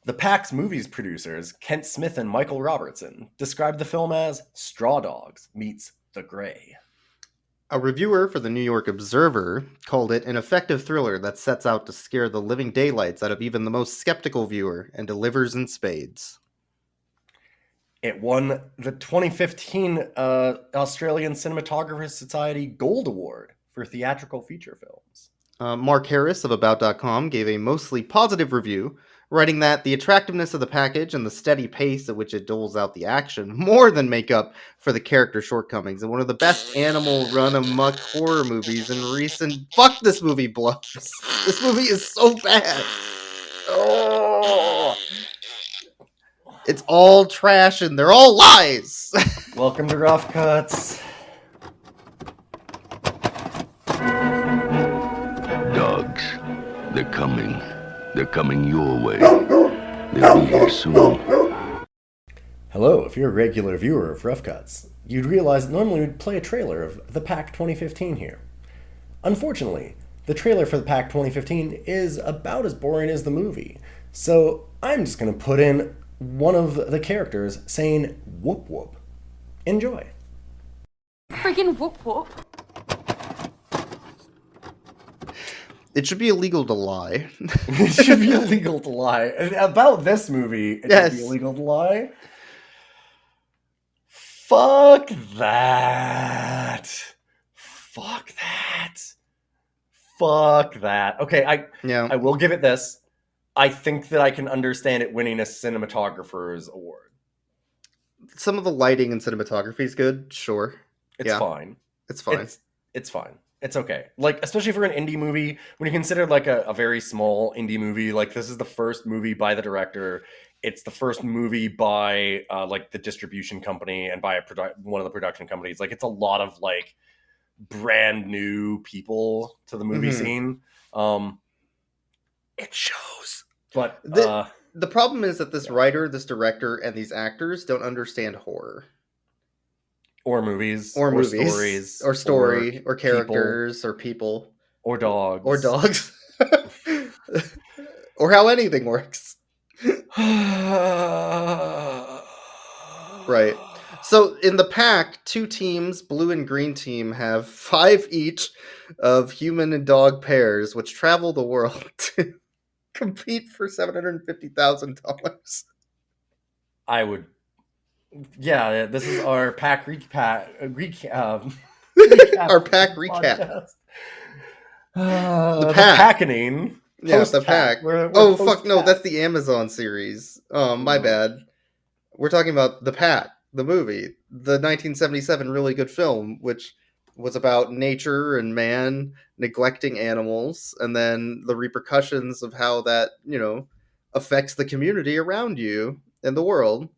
The Pax Movies producers, Kent Smith and Michael Robertson, described the film as Straw Dogs meets The Grey. A reviewer for the New York Observer called it an effective thriller that sets out to scare the living daylights out of even the most skeptical viewer and delivers in spades. It won the 2015 Australian Cinematographers Society Gold Award for theatrical feature films. Mark Harris of About.com gave a mostly positive review, writing that the attractiveness of the package and the steady pace at which it doles out the action more than make up for the character shortcomings, and one of the best animal run-amok horror movies in recent... Fuck, this movie blows! This movie is so bad! Oh! It's all trash and they're all lies! Welcome to Rough Cuts. Dogs, they're coming. They're coming your way. They'll be here soon. Hello, if you're a regular viewer of Rough Cuts, you'd realize that normally we'd play a trailer of The Pack 2015 here. Unfortunately, the trailer for The Pack 2015 is about as boring as the movie, so I'm just going to put in one of the characters saying whoop whoop. Enjoy. Freaking whoop whoop. It should be illegal to lie. It should be illegal to lie. About this movie, it should be illegal to lie. Fuck that. Fuck that. Fuck that. Okay, I will give it this. I think that I can understand it winning a cinematographer's award. Some of the lighting and cinematography is good, sure. It's fine. It's fine. It's fine. It's okay. Like, especially for an indie movie, when you consider like a very small indie movie, like this is the first movie by the director. It's the first movie by like the distribution company and by one of the production companies. Like, it's a lot of like brand new people to the movie scene. It shows. But the problem is that this writer, this director, and these actors don't understand horror. Or movies. Or stories. Or story. Or characters. People, or people. Or dogs. Or dogs. Or how anything works. Right. So in the pack, two teams, blue and green team, have 5 each of human and dog pairs, which travel the world to compete for $750,000. I would. Yeah, this is our pack recap. Our pack recap. The packening. Yeah, the pack. Oh, fuck, no, that's the Amazon series. My bad. We're talking about The Pack, the movie. The 1977 really good film, which was about nature and man neglecting animals, and then the repercussions of how that, affects the community around you and the world.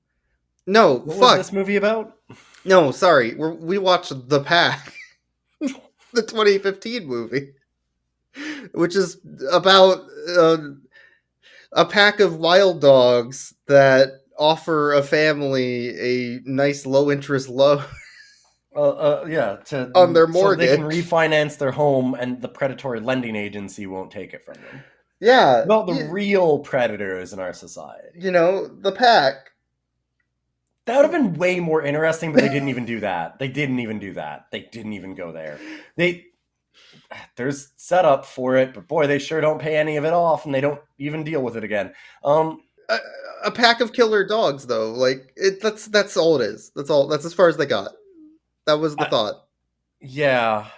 No, what fuck. was this movie about? No, sorry. We watched The Pack, the 2015 movie, which is about a pack of wild dogs that offer a family a nice low-interest loan. On their mortgage. So they can refinance their home and the predatory lending agency won't take it from them. Yeah. Well, the real predators in our society. The pack. That would have been way more interesting, but they didn't even do that. They didn't even go there. There's setup for it, but boy, they sure don't pay any of it off, and they don't even deal with it again. A pack of killer dogs, though. Like, that's all it is. That's all. That's as far as they got. That was the thought. Yeah.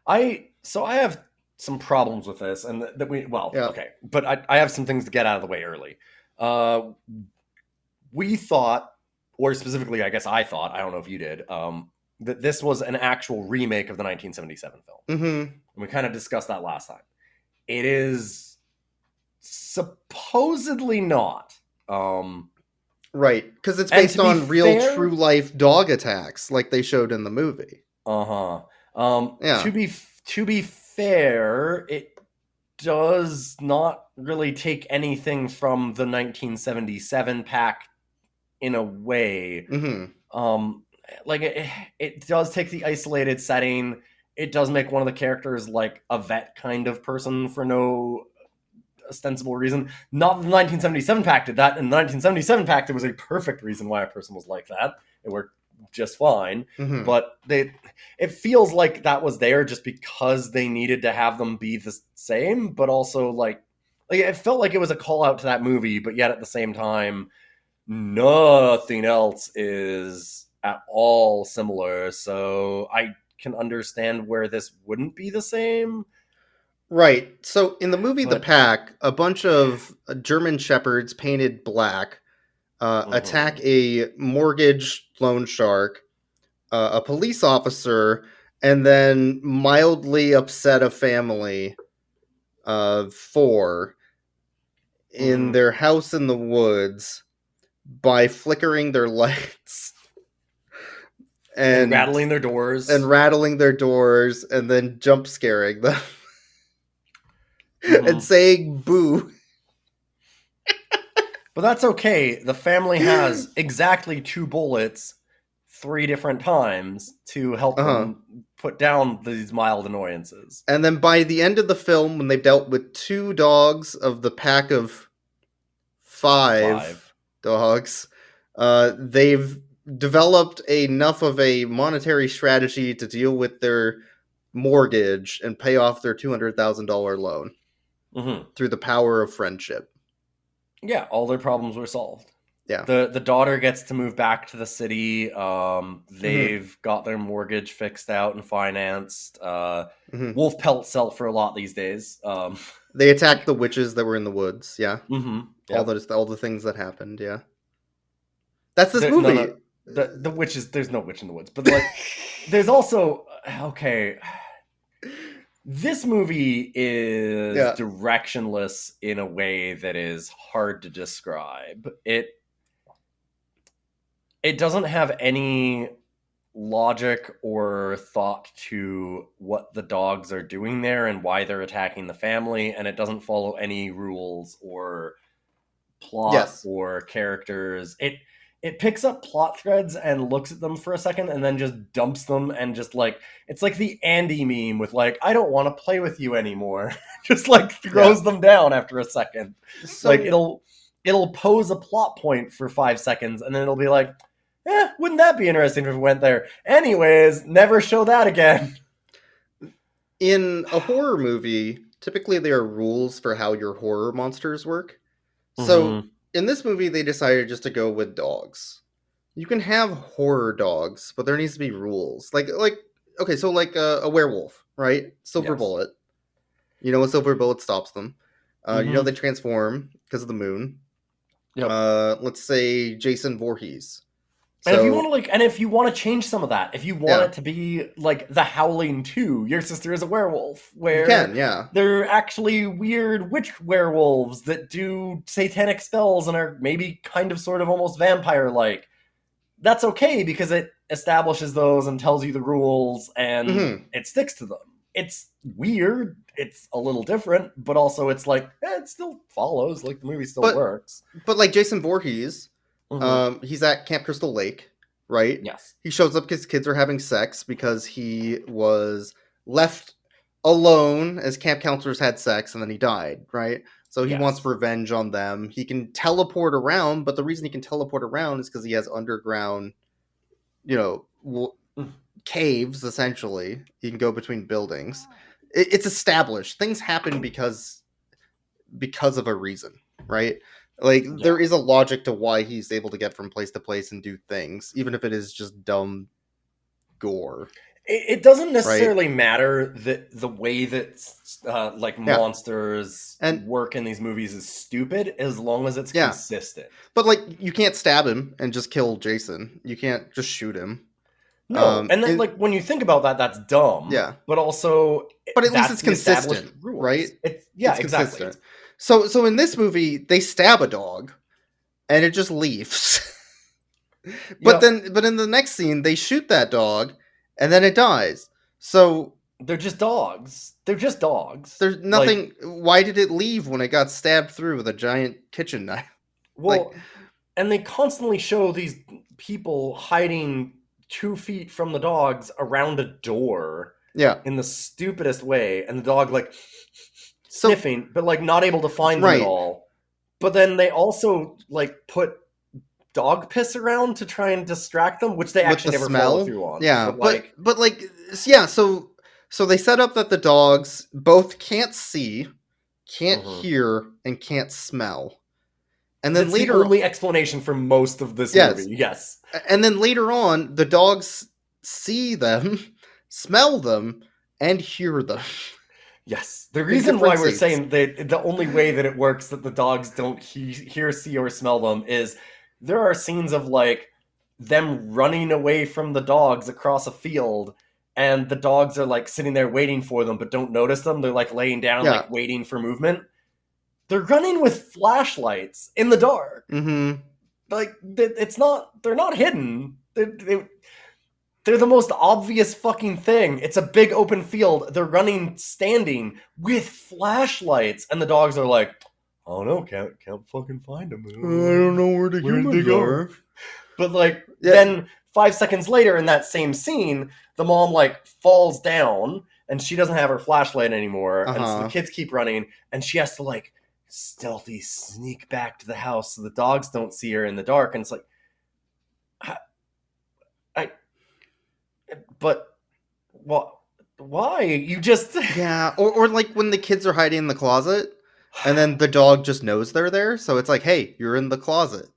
I have some problems with this, and okay. But I have some things to get out of the way early. We thought, or specifically, I guess I thought, I don't know if you did, that this was an actual remake of the 1977 film. Mm-hmm. And we kind of discussed that last time. It is supposedly not. Right, because it's based on real, true-life dog attacks, like they showed in the movie. Yeah. To be fair, it does not really take anything from the 1977 pack in a way. Mm-hmm. Like it does take the isolated setting. It does make one of the characters like a vet kind of person for no ostensible reason. Not that the 1977 Pact did that. In the 1977 Pact, there was a perfect reason why a person was like that. It worked just fine. Mhm. But it feels like that was there just because they needed to have them be the same, but also like it felt like it was a call out to that movie, but yet at the same time, nothing else is at all similar. So I can understand where this wouldn't be the same. Right. So in the movie The But- Pack, a bunch of German shepherds painted black attack a mortgage loan shark, a police officer, and then mildly upset a family of 4 in their house in the woods by flickering their lights and rattling their doors. And then jump scaring them and saying boo. But that's okay. The family has exactly 2 bullets 3 different times to help them put down these mild annoyances. And then by the end of the film, when they've dealt with 2 dogs of the pack of 5 dogs, they've developed enough of a monetary strategy to deal with their mortgage and pay off their $200,000 loan through the power of friendship. Yeah, all their problems were solved. Yeah. The daughter gets to move back to the city. They've got their mortgage fixed out and financed. Wolf pelts sell for a lot these days. They attacked the witches that were in the woods. Yeah. Yep. All the things that happened. Yeah. That's this movie. The witches. There's no witch in the woods, but like, there's also okay. This movie is directionless in a way that is hard to describe. It doesn't have any logic or thought to what the dogs are doing there and why they're attacking the family, and it doesn't follow any rules or plot or characters. It picks up plot threads and looks at them for a second and then just dumps them and just like, it's like the Andy meme with like, I don't want to play with you anymore. Just like throws them down after a second. So, like it'll pose a plot point for 5 seconds and then it'll be like, wouldn't that be interesting if it went there? Anyways, never show that again. In a horror movie, typically there are rules for how your horror monsters work. So in this movie, they decided just to go with dogs. You can have horror dogs, but there needs to be rules. Like okay, so like a werewolf, right? Silver bullet. You know, a silver bullet stops them. You know, they transform because of the moon. Yep. Let's say Jason Voorhees. And if you want to change some of that, if you want it to be like The Howling 2, your sister is a werewolf, where they're actually weird witch werewolves that do satanic spells and are maybe kind of sort of almost vampire-like. That's okay because it establishes those and tells you the rules and it sticks to them. It's weird, it's a little different, but also it's like, it still follows, like the movie still works. But like Jason Voorhees, he's at Camp Crystal Lake, right? Yes. He shows up because kids are having sex because he was left alone as camp counselors had sex and then he died, right? So he wants revenge on them. He can teleport around, but the reason he can teleport around is because he has underground, you know, caves, essentially. He can go between buildings. It's established. Things happen because of a reason, right? Like, there is a logic to why he's able to get from place to place and do things, even if it is just dumb gore. It doesn't necessarily matter that the way that monsters work in these movies is stupid, as long as it's consistent. But like, you can't stab him and just kill Jason. You can't just shoot him. No, and then like when you think about that, that's dumb. Yeah, but also, at least it's consistent, right? It's exactly. Consistent. So in this movie, they stab a dog, and it just leaves. But in the next scene, they shoot that dog, and then it dies. So they're just dogs. There's nothing. Why did it leave when it got stabbed through with a giant kitchen knife? Well, and they constantly show these people hiding 2 feet from the dogs around a door. Yeah, in the stupidest way, and the dog like sniffing, but like not able to find them at all. But then they also like put dog piss around to try and distract them, which they actually never follow through on. Yeah, but so they set up that the dogs both can't see, can't hear, and can't smell. And then later, the only explanation for most of this movie. Yes. And then later on, the dogs see them, smell them, and hear them. Yes. The reason why we're saying that the only way that it works that the dogs don't hear, see, or smell them is there are scenes of like them running away from the dogs across a field, and the dogs are like sitting there waiting for them but don't notice them. They're like laying down, like waiting for movement. They're running with flashlights in the dark. Mm-hmm. Like, they're not hidden. They're the most obvious fucking thing. It's a big open field. They're running standing with flashlights. And the dogs are like, oh no, can't fucking find them. I don't know where the humans are. But like, then 5 seconds later in that same scene, the mom like falls down and she doesn't have her flashlight anymore. And so the kids keep running and she has to like stealthy sneak back to the house so the dogs don't see her in the dark. And it's like, but what? Why? You just or like when the kids are hiding in the closet, and then the dog just knows they're there, so it's like, hey, you're in the closet.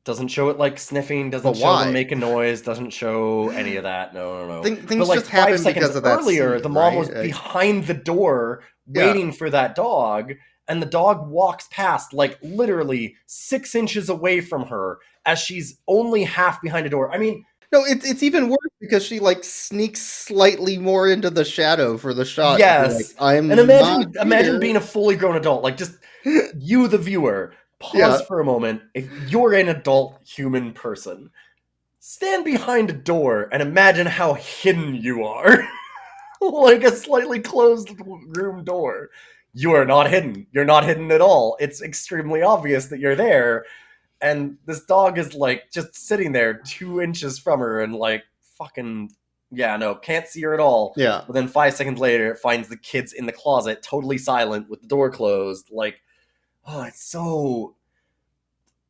Doesn't show it like sniffing, doesn't show them make a noise, doesn't show any of that. No. Things but like just happen because of that. Earlier, scene, the mom right? was behind the door waiting for that dog, and the dog walks past like literally 6 inches away from her as she's only half behind a door. I mean, no, it's even worse because she like sneaks slightly more into the shadow for the shot. Yes, like, and imagine being a fully grown adult, like just you, the viewer. Pause for a moment. If you're an adult human person, stand behind a door and imagine how hidden you are. Like a slightly closed room door. You are not hidden. You're not hidden at all. It's extremely obvious that you're there. And this dog is like just sitting there 2 inches from her and like fucking, can't see her at all. Yeah. But then 5 seconds later, it finds the kids in the closet, totally silent with the door closed. Like, oh, it's so...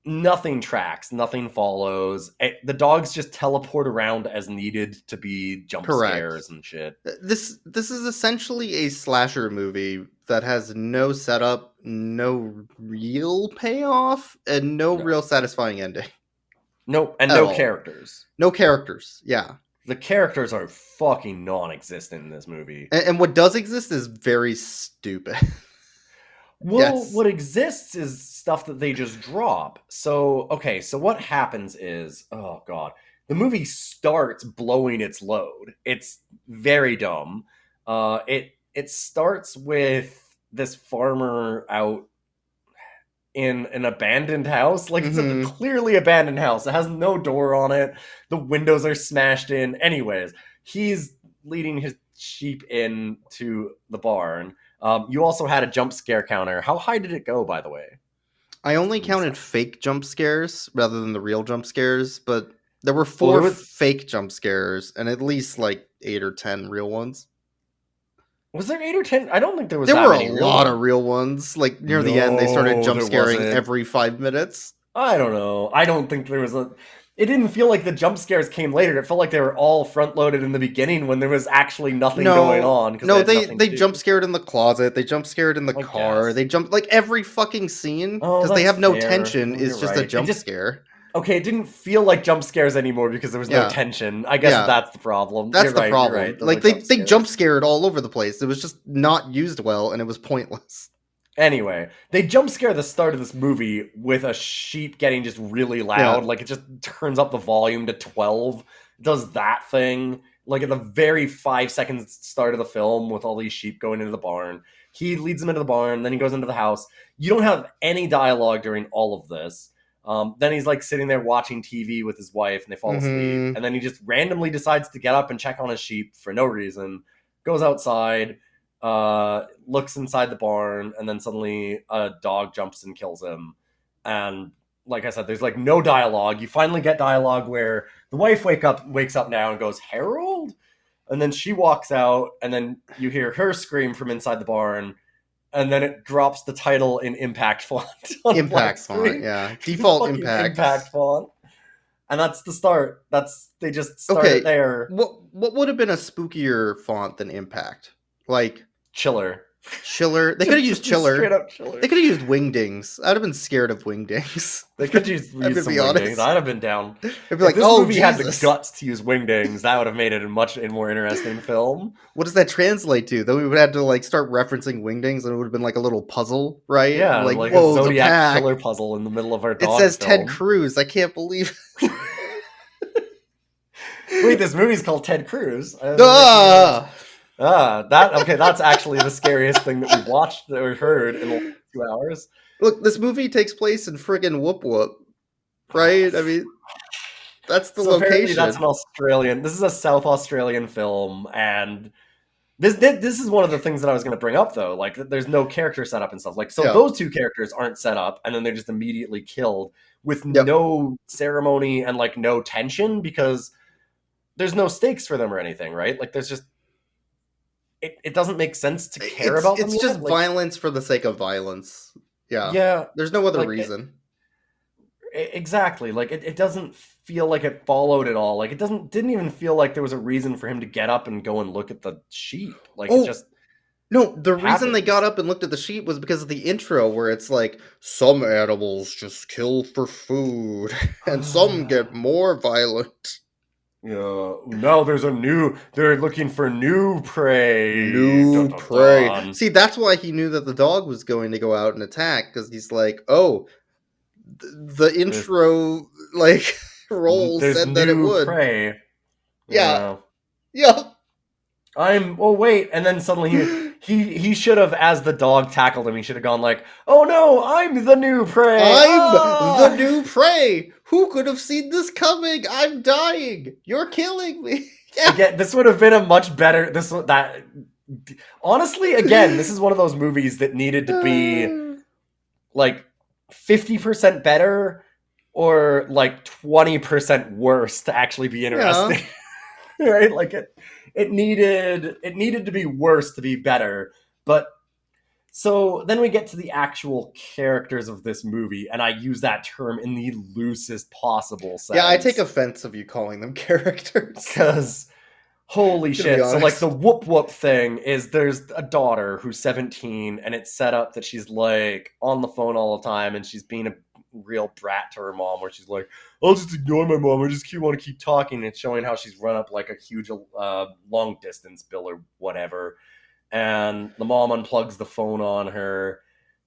Nothing tracks, nothing follows. The dogs just teleport around as needed to be jump scares and shit. This is essentially a slasher movie that has no setup, no real payoff, and no real satisfying ending. No, and no characters. No characters, yeah. The characters are fucking non-existent in this movie. And what does exist is very stupid. Well, what exists is stuff that they just drop. So what happens is, oh god, the movie starts blowing its load. It's very dumb. It starts with this farmer out in an abandoned house. Like, it's a clearly abandoned house. It has no door on it. The windows are smashed in. Anyways, he's leading his sheep into the barn. You also had a jump scare counter. How high did it go, by the way? I only counted fake jump scares rather than the real jump scares, but there were 4 fake jump scares and at least like 8 or 10 real ones. Was there 8 or 10? I don't think there was that many. There were a lot of real ones. Like near the end, they started jump scaring every 5 minutes. I don't know. I don't think there was a... It didn't feel like the jump scares came later. It felt like they were all front-loaded in the beginning when there was actually nothing going on. No, they jump scared in the closet. They jump scared in the car. They jump... Like, every fucking scene, because they have no tension, is just a jump scare. Okay, it didn't feel like jump scares anymore because there was no tension. I guess that's the problem. That's the problem. Right. Like, they jump scared all over the place. It was just not used well, and it was pointless. Anyway, they jump scare the start of this movie with a sheep getting just really loud. Like, it just turns up the volume to 12. Does that thing. Like, at the very 5 seconds start of the film with all these sheep going into the barn. He leads them into the barn, then he goes into the house. You don't have any dialogue during all of this. Then he's, like, sitting there watching TV with his wife, and they fall asleep. And then he just randomly decides to get up and check on his sheep for no reason. Goes outside. Looks inside the barn, and then suddenly a dog jumps and kills him. And like I said, there's like no dialogue. You finally get dialogue where the wife wakes up now and goes, "Harold?" and then she walks out, and then you hear her scream from inside the barn, and then it drops the title in impact font on a black Impact font, screen. yeah. Default Fucking impact. impact font. And that's the start. They just start Okay, it there. what would have been a spookier font than Impact? Like Chiller. Chiller. They could have used Just Chiller. Straight up Chiller. They could have used Wingdings. I'd have been scared of Wingdings. They could use some be wingdings. honest. I'd have been down. It'd be If like, this oh, movie had the Jesus. guts to use wingdings, that would have made it a much more interesting film. What does that translate to? Then we would have to like start referencing Wingdings, and it would have been like a little puzzle, right? Yeah, like like whoa, a the Zodiac pack. killer puzzle in the middle of our It dog says film. Ted Cruz. I can't believe. Wait, this movie's called Ted Cruz. Ah! That's actually the scariest thing that we've watched or heard in the last 2 hours. Look, this movie takes place in friggin' Whoop Whoop, right? I mean, that's the So apparently location. that's an Australian. This is a South Australian film, and this is one of the things that I was going to bring up, though. Like, there's no character set up and stuff. Like, so Yeah. those two characters aren't set up, and then they're just immediately killed with Yep. no ceremony and like no tension because there's no stakes for them or anything, right? Like, there's just it doesn't make sense to care about them. It's yet. just Like, violence for the sake of violence. Yeah. yeah, There's no other like, reason. exactly. Like it doesn't feel like it followed at all. Like it didn't even feel like there was a reason for him to get up and go and look at the sheep. Like Oh, it just No, the reason they happens. got up and looked at the sheep was because of the intro where it's like, some animals just kill for food, and some get more violent. Now they're looking for new prey. New Dun, dun, prey. dun. See, that's why he knew that the dog was going to go out and attack, because he's like, oh, the intro, like, roll There's said that it new would. prey. Yeah. Yep. Wait, and then suddenly he should have, as the dog tackled him, he should have gone like, "Oh no, I'm the new prey. I'm the new prey. Who could have seen this coming? I'm dying. You're killing me." Yeah. Again, this would have been a much better. Honestly, again, this is one of those movies that needed to be like 50% better or like 20% worse to actually be interesting. Right? Like it needed to be worse to be better. But so then we get to the actual characters of this movie, and I use that term in the loosest possible sense. Yeah, I take offense of you calling them characters. because holy To be shit. So like honest. the whoop whoop thing is there's a daughter who's 17 and it's set up that she's like on the phone all the time and she's being a real brat to her mom where she's like, I'll just ignore my mom, I just want to keep talking, and it's showing how she's run up like a huge long distance bill or whatever, and the mom unplugs the phone on her.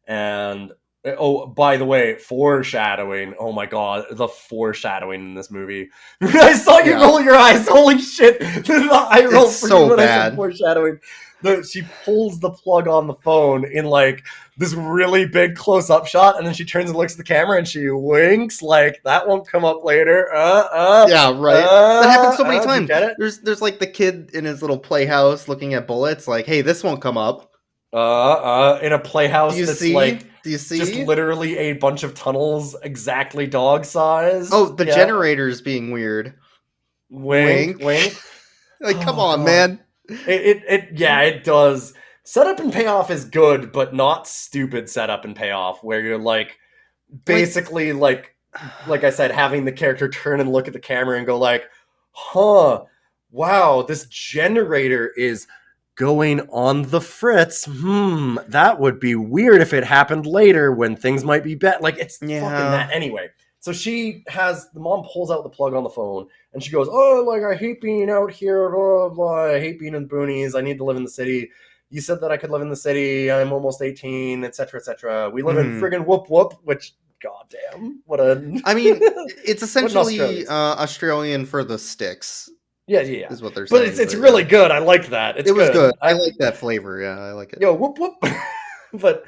And oh, by the way, foreshadowing. Oh my god, the foreshadowing in this movie. I saw you Yeah. roll your eyes. Holy shit. I rolled It's for so you when I bad. said foreshadowing. She pulls the plug on the phone in like this really big close-up shot, and then she turns and looks at the camera and she winks like that won't come up later. Yeah, right. That happens so many you times. get it? There's like the kid in his little playhouse looking at bullets, like, hey, this won't come up. In a playhouse Do you that's see? like Do you see? just literally a bunch of tunnels exactly dog size. Oh, the Yeah. generator's being weird. Wink, Wink. wink. Like, come Oh, on, God. man. It does. Setup and payoff is good, but not stupid setup and payoff where you're like basically like I said, having the character turn and look at the camera and go like, huh, wow, this generator is going on the fritz. That would be weird if it happened later when things might be better. Like, it's Yeah. fucking that. Anyway, so the mom pulls out the plug on the phone and she goes, oh, like, I hate being out here. Blah, blah, I hate being in the boonies. I need to live in the city. You said that I could live in the city. I'm almost 18, etc., etc. We live in friggin' Whoop Whoop, which, goddamn, what a... I mean, it's essentially Australian. Australian for the sticks, yeah, is what they're saying. But it's really good. I like that. It's It was good. I I like that flavor. Yeah, I like it. Yo, whoop whoop. But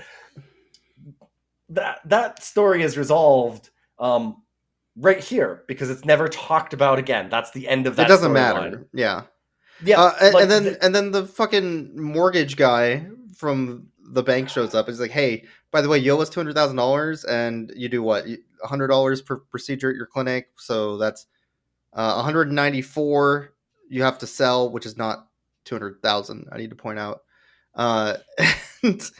that story is resolved right here because it's never talked about again. That's the end of that. It doesn't storyline. matter. Yeah. Yeah, And then the fucking mortgage guy from the bank shows up. He's like, "Hey, by the way, you owe us $200,000, and you do what? $100 per procedure at your clinic, so that's 194. you have to sell, which is not 200,000. I need to point out, uh, and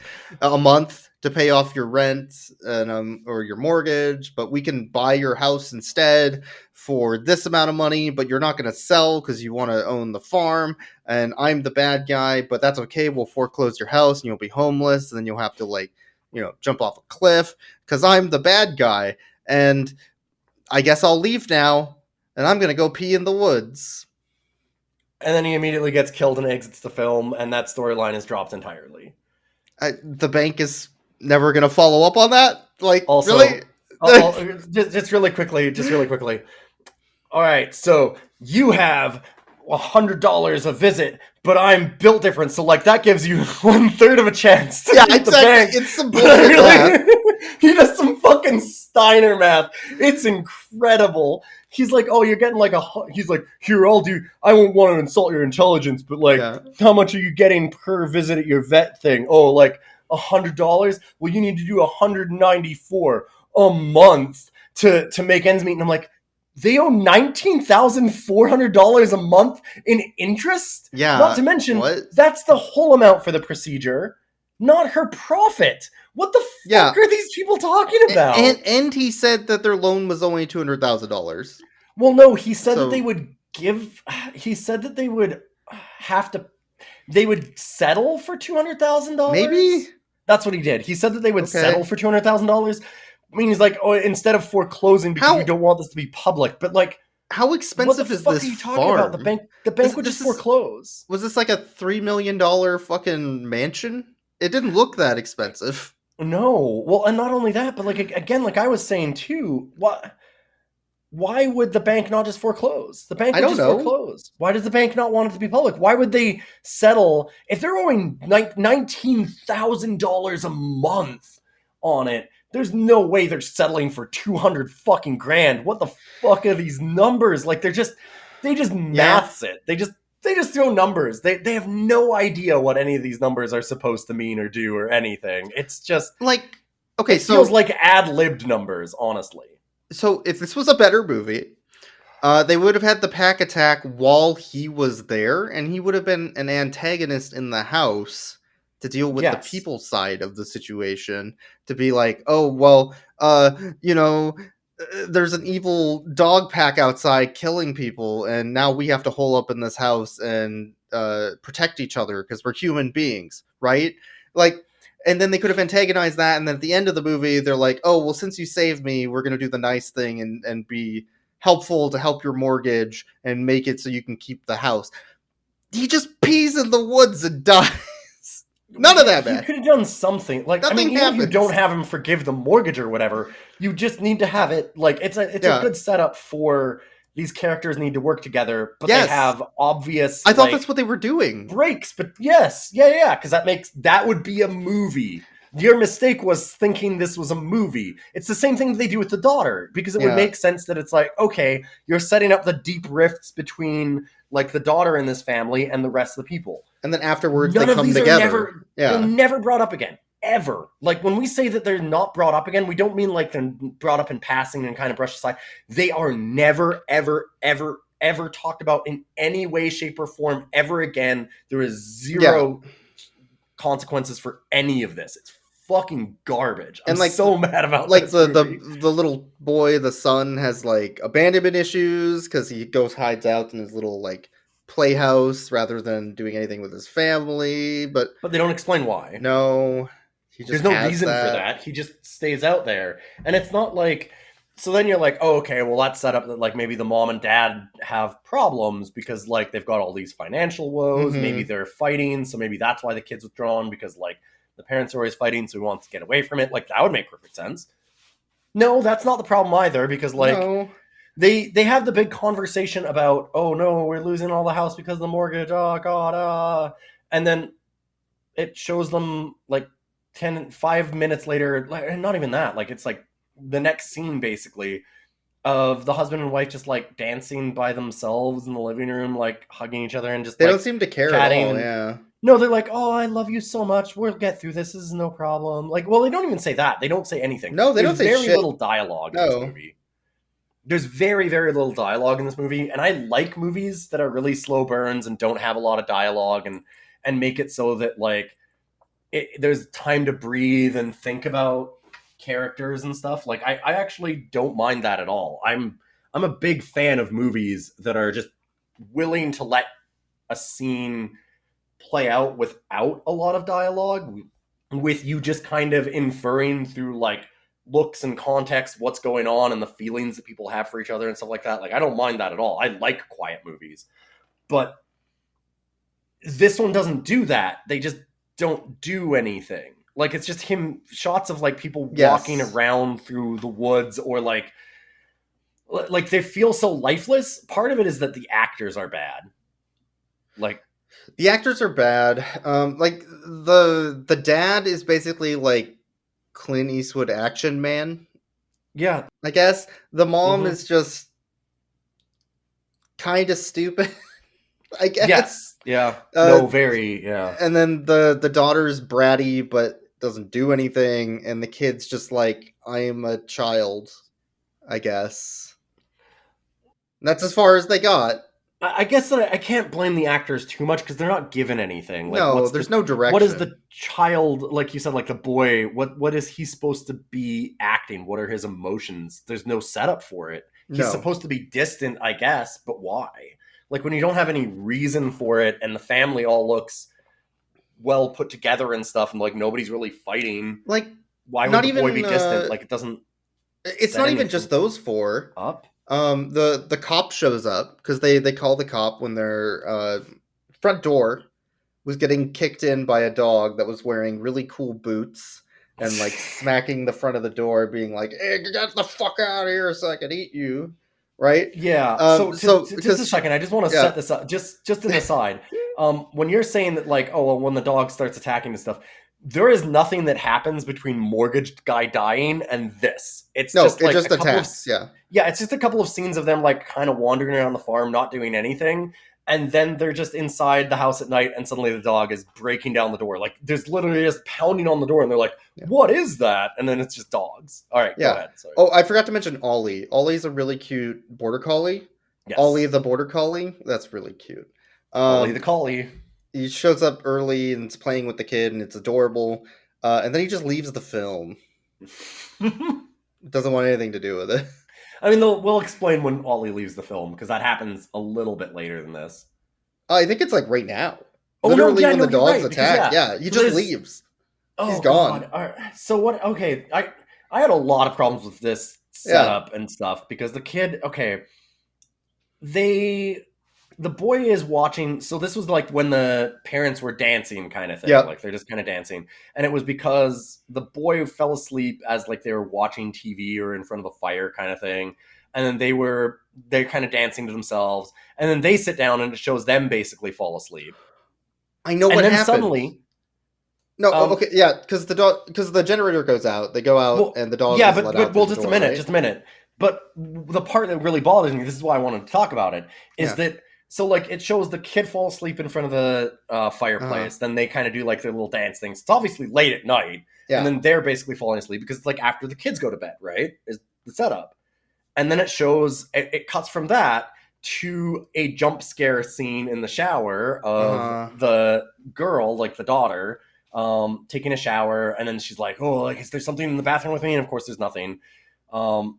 a month to pay off your rent and or your mortgage, but we can buy your house instead for this amount of money, but you're not going to sell because you want to own the farm, and I'm the bad guy, but that's okay. We'll foreclose your house and you'll be homeless, and then you'll have to like, jump off a cliff because I'm the bad guy, and I guess I'll leave now, and I'm going to go pee in the woods. And then he immediately gets killed and exits the film, and that storyline is dropped entirely. The bank is never going to follow up on that? Like, Also, really? just really quickly. All right, so you have $100 a visit, but I'm built different, so like that gives you 1/3 of a chance to beat the bank. It's some bullshit math. He does some fucking Steiner math. It's incredible. He's like, oh, you're getting like he's like, here, I won't want to insult your intelligence, but like, how much are you getting per visit at your vet thing? Oh, like $100? Well, you need to do 194 a month to make ends meet. And I'm like, they owe $19,400 a month in interest? Yeah. Not to mention, that's the whole amount for the procedure, not her profit. What the fuck are these people talking about? And he said that their loan was only $200,000. Well, no, he said that they would give. He said that they would have to. They would settle for $200,000. Maybe that's what he did. He said that they would settle for $200,000. I mean, he's like, oh, instead of foreclosing because we don't want this to be public. But like, how expensive is this farm? About? The bank would just foreclose. Was this like a $3 million fucking mansion? It didn't look that expensive. No. Well, and not only that, but like, again, like I was saying too, why would the bank not just foreclose? The bank would just foreclose. Why does the bank not want it to be public? Why would they settle if they're owing $19,000 a month on it? There's no way they're settling for 200 fucking grand. What the fuck are these numbers? Like they just maths it. They just throw numbers. They have no idea what any of these numbers are supposed to mean or do or anything. It's just like, okay, it feels like ad-libbed numbers, honestly. So if this was a better movie, they would have had the pack attack while he was there, and he would have been an antagonist in the house to deal with the people side of the situation, to be like, oh, well, there's an evil dog pack outside killing people, and now we have to hole up in this house and protect each other because we're human beings, right? Like, and then they could have antagonized that, and then at the end of the movie, they're like, oh, well, since you saved me, we're going to do the nice thing and be helpful to help your mortgage and make it so you can keep the house. He just pees in the woods and dies. None of that, man. You could have done something. Like, nothing even if you don't have him forgive the mortgage or whatever, you just need to have it. Like, it's a good setup for these characters need to work together, but they have obvious. I thought that's what they were doing. Breaks, but yes, because that would be a movie. Your mistake was thinking this was a movie. It's the same thing they do with the daughter, because it would make sense that it's like, okay, you're setting up the deep rifts between like the daughter in this family and the rest of the people. And then afterwards they come together. They're never brought up again. Ever. Like when we say that they're not brought up again, we don't mean like they're brought up in passing and kind of brushed aside. They are never, ever, ever, ever talked about in any way, shape, or form ever again. There is zero consequences for any of this. It's fucking garbage. I'm so mad about like this movie. the little boy, the son, has like abandonment issues because he hides out in his little like playhouse rather than doing anything with his family. But they don't explain why. No, there's no reason for that. He just stays out there, and it's not like. So then you're like, oh, okay, well, that's set up that like maybe the mom and dad have problems because like they've got all these financial woes. Mm-hmm. Maybe they're fighting, so maybe that's why the kid's withdrawn because like the parents are always fighting, so he wants to get away from it. Like that would make perfect sense. No, that's not the problem either because like they have the big conversation about, oh no, we're losing all the house because of the mortgage. Oh god, and then it shows them like 5 minutes later, not even that. Like it's like the next scene basically of the husband and wife just like dancing by themselves in the living room, like hugging each other and just they don't seem to care at all. No, they're like, oh, I love you so much. We'll get through this. This is no problem. Like, well, they don't even say that. They don't say anything. No, they don't say very shit. Little dialogue in this movie. there's very, very little dialogue in this movie, and I like movies that are really slow burns and don't have a lot of dialogue, and make it so that like there's time to breathe and think about characters and stuff. Like I actually don't mind that at all. I'm a big fan of movies that are just willing to let a scene play out without a lot of dialogue, with you just kind of inferring through like looks and context what's going on and the feelings that people have for each other and stuff like that. Like I don't mind that at all. I like quiet movies. But this one doesn't do that. They just don't do anything. Like it's just him shots of like people walking around through the woods, or like they feel so lifeless. Part of it is that the actors are bad. Like the actors are bad. Like the dad is basically like Clint Eastwood action man. Yeah, I guess the mom is just kind of stupid. I guess. Yes. Yeah. No, very. Yeah. And then the daughter's bratty, but doesn't do anything, and the kid's just like, I am a child, I guess. And that's as far as they got. I guess that I can't blame the actors too much because they're not given anything. Like, no, there's no direction. What is the child, like you said, like the boy, what is he supposed to be acting? What are his emotions? There's no setup for it. He's supposed to be distant, I guess, but why? Like when you don't have any reason for it, and the family all looks well put together and stuff, and like nobody's really fighting. Like, why would the boy be distant? Like it doesn't. It's not even just those four. Up. The cop shows up because they call the cop when their front door was getting kicked in by a dog that was wearing really cool boots and like smacking the front of the door, being like, "Hey, get the fuck out of here so I can eat you." Right? Yeah. So just a second, I just want to set this up. Just an aside. When you're saying that, like, oh, well, when the dog starts attacking and stuff, there is nothing that happens between mortgage guy dying and this. It's just like attacks. Yeah, it's just a couple of scenes of them like kind of wandering around the farm, not doing anything, and then they're just inside the house at night, and suddenly the dog is breaking down the door. Like there's literally just pounding on the door, and they're like, "What is that?" And then it's just dogs. All right, go ahead. Sorry. Oh, I forgot to mention Ollie. Ollie's a really cute border collie. Yes. Ollie the border collie. That's really cute. Ollie the collie. He shows up early and is playing with the kid, and it's adorable. And then he just leaves the film. Doesn't want anything to do with it. I mean, we'll explain when Ollie leaves the film, because that happens a little bit later than this. I think it's like right now. Oh, literally, no, when the dogs attack. He just leaves. He's gone. All right. So what? Okay, I had a lot of problems with this setup and stuff, because the kid. Okay, the boy is watching. So this was like when the parents were dancing, kind of thing. Yep. Like they're just kind of dancing, and it was because the boy fell asleep as like they were watching TV or in front of the fire, kind of thing. And then they're kind of dancing to themselves, and then they sit down, and it shows them basically fall asleep. I know what happened. Suddenly, okay, yeah, because the generator goes out. They go out, and the dog. Yeah, is let out well, the just door, a minute, right? just a minute. But the part that really bothers me, this is why I wanted to talk about it, is that. So, like, it shows the kid fall asleep in front of the fireplace. Then they kind of do, like, their little dance things. It's obviously late at night. Yeah. And then they're basically falling asleep because it's, like, after the kids go to bed, right? Is the setup. And then it shows, it cuts from that to a jump scare scene in the shower of the girl, like, the daughter, taking a shower. And then she's like, oh, like, is there something in the bathroom with me? And, of course, there's nothing. And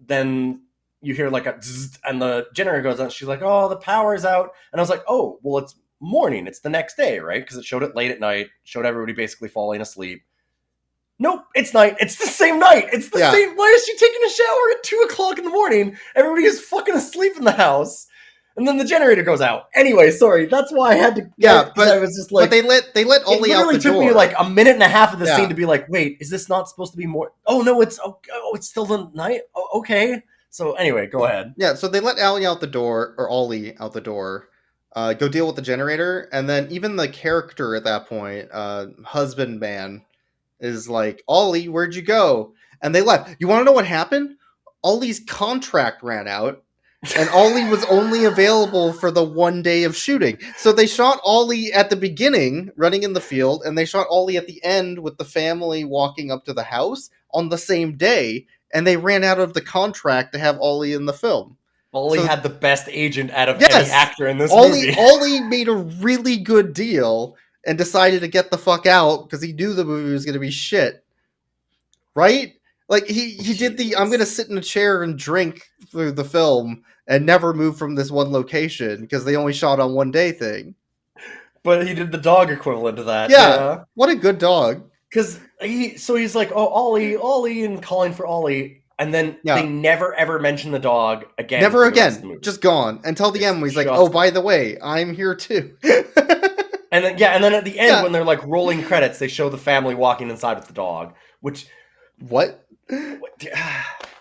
then... you hear like a zzz, and the generator goes on. She's like, oh, the power's out. And I was like, oh, well, it's morning. It's the next day, right? Because it showed it late at night, showed everybody basically falling asleep. Nope, it's night. It's the same night. It's the same. Why is she taking a shower at 2:00 in the morning? Everybody is fucking asleep in the house. And then the generator goes out. Anyway, sorry. That's why I had to. But I was just like, but they let Ollie out the door. It really took me like a minute and a half of the scene to be like, wait, is this not supposed to be more? Oh no, it's still the night. Oh, okay. So anyway, go ahead. Yeah, so they let Ollie out the door, go deal with the generator, and then even the character at that point, husband man, is like, Ollie, where'd you go? And they left. You want to know what happened? Ollie's contract ran out, and Ollie was only available for the one day of shooting. So they shot Ollie at the beginning, running in the field, and they shot Ollie at the end with the family walking up to the house on the same day. and they ran out of the contract to have Ollie in the film. Ollie had the best agent out of Yes, any actor in this movie. Ollie made a really good deal and decided to get the fuck out because he knew the movie was going to be shit. Right? Like, he did the, I'm going to sit in a chair and drink through the film and never move from this one location because they only shot on one day thing. But he did the dog equivalent to that. Yeah. What a good dog. Because he's like, oh, Ollie, and calling for Ollie. And then they never ever mention the dog again. Never again. Just gone. Until the end, he's like, oh, by the way, I'm here too. And then at the end, when they're like rolling credits, they show the family walking inside with the dog. Which. What?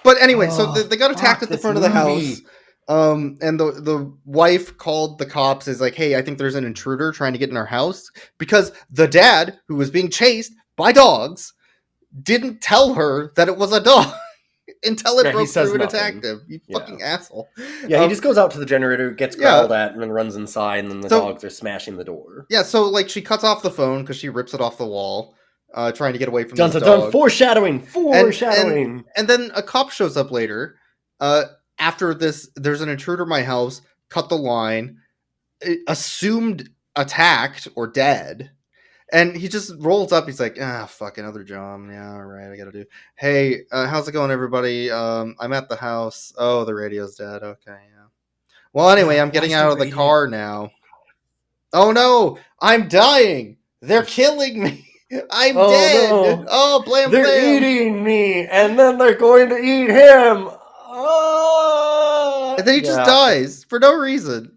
But anyway, so they got attacked at the front of the house. And the wife called the cops, is like, hey, I think there's an intruder trying to get in our house. Because the dad, who was being chased by dogs, didn't tell her that it was a dog. Until it broke through and attacked him. You fucking asshole. Yeah, he just goes out to the generator, gets growled at, and then runs inside, and then the dogs are smashing the door. Yeah, so like she cuts off the phone because she rips it off the wall, trying to get away from this dog. Foreshadowing! And then a cop shows up later. After this, there's an intruder in my house, cut the line, assumed attacked or dead. And he just rolls up. He's like, fuck, another job. Yeah, all right, I gotta do. Hey, how's it going, everybody? I'm at the house. Oh, the radio's dead. Okay, yeah. Well, anyway, I'm getting out of the car now. Oh, no, I'm dying. They're killing me. I'm dead. No. Oh, blam, they're blam. Eating me, and then they're going to eat him. And then he just dies for no reason.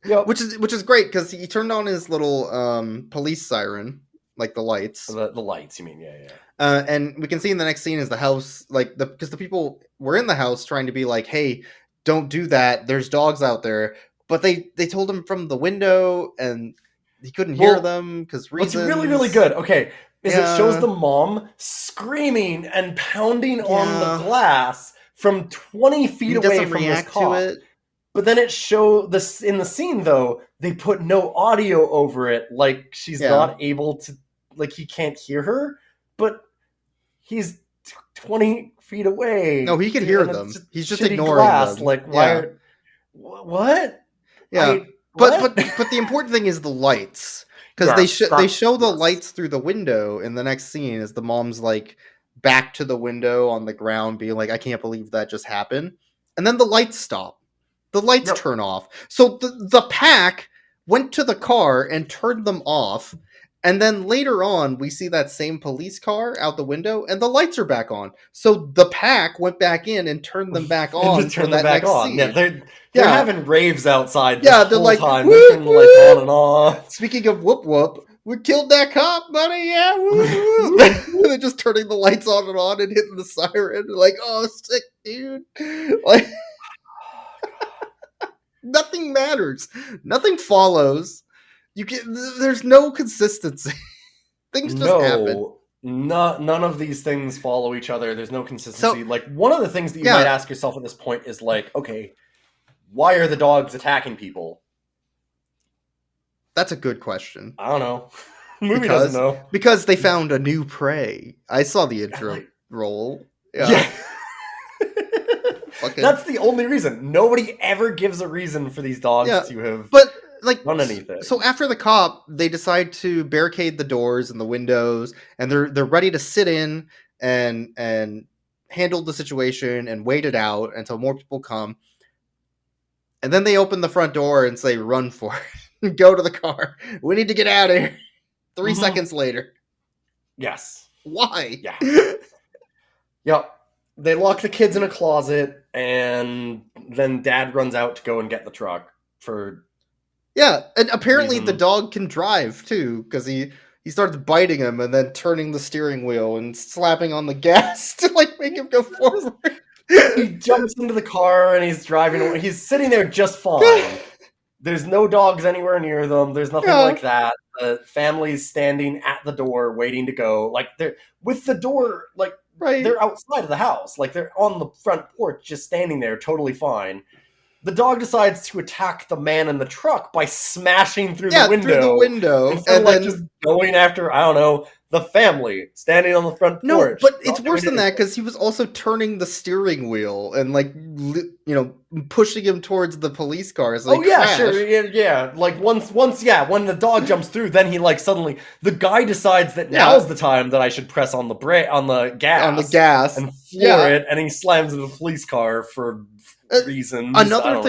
Yep. Which is great because he turned on his little police siren, like the lights. The lights, you mean? Yeah. And we can see in the next scene is the house, like because the people were in the house trying to be like, "Hey, don't do that. There's dogs out there." But they told him from the window, and he couldn't hear them because reasons. What's really, really good, okay, is it shows the mom screaming and pounding on the glass from 20 feet away from this cop. To it. But then it show this in the scene though, they put no audio over it, like she's not able to, like he can't hear her, but he's 20 feet away. No, he could hear them. He's just ignoring them. Like why? What? Yeah, but the important thing is the lights, because they show the lights through the window in the next scene as the mom's like back to the window on the ground, being like, I can't believe that just happened, and then the lights stop. The lights turn off. So the pack went to the car and turned them off. And then later on, we see that same police car out the window and the lights are back on. So the pack went back in and turned them back on. Just turned them back on. Scene. Yeah, they're having raves outside. Yeah, they're like, time. They're turning the lights on and off. Speaking of whoop whoop, we killed that cop, buddy. Yeah, whoop whoop. They're just turning the lights on and hitting the siren. They're like, oh, sick, dude. Like. Nothing matters. Nothing follows. There's no consistency. Things just happen. None of these things follow each other. There's no consistency. So, like one of the things that you might ask yourself at this point is like, okay, why are the dogs attacking people? That's a good question. I don't know. The movie doesn't know. Because they found a new prey. I saw the intro roll. Yeah. That's the only reason. Nobody ever gives a reason for these dogs to have done anything. So after the cop, they decide to barricade the doors and the windows, and they're ready to sit in and handle the situation and wait it out until more people come. And then they open the front door and say, "Run for it! Go to the car. We need to get out of here." 3 seconds later. Yes. Why? Yeah. Yep. They lock the kids in a closet, and then Dad runs out to go and get the truck for... Yeah, and apparently the dog can drive, too, because he starts biting him and then turning the steering wheel and slapping on the gas to, like, make him go forward. He jumps into the car, and he's driving away. He's sitting there just fine. There's no dogs anywhere near them. There's nothing like that. The family's standing at the door, waiting to go. Like, they're... With the door, like... Right. They're outside of the house. Like, they're on the front porch, just standing there, totally fine. the dog decides to attack the man in the truck by smashing through the window. Through the window. Instead of, like, just going after, I don't know, the family standing on the front porch. No, but it's worse than that, because he was also turning the steering wheel and, like, pushing him towards the police car. So yeah. Like, once, when the dog jumps through, then he, like, suddenly, the guy decides that now's the time that I should press on the gas. And floor it, and he slams into the police car for reasons. Another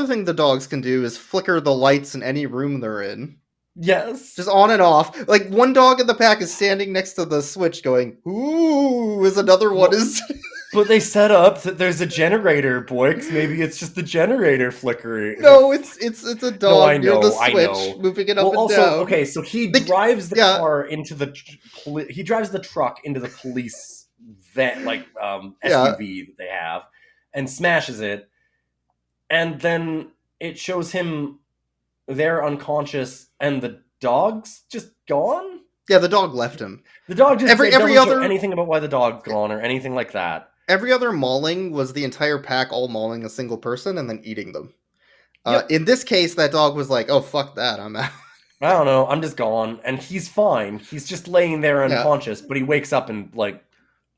thing the dogs can do is flicker the lights in any room they're in. Yes. Just on and off. Like, one dog in the pack is standing next to the switch going, ooh, as another one is... But they set up that there's a generator, Boix. Maybe it's just the generator flickering. No, it's a dog near the switch, moving it up and down. Okay, so he drives the car into the... He drives the truck into the police van, like, SUV that they have, and smashes it. And then it shows him there unconscious, and the dog's just gone? Yeah, the dog left him. The dog just doesn't show anything about why the dog's gone or anything like that. Every other mauling was the entire pack all mauling a single person and then eating them. Yep. In this case, that dog was like, oh, fuck that, I'm out. I don't know, I'm just gone. And he's fine. He's just laying there unconscious, but he wakes up in, like,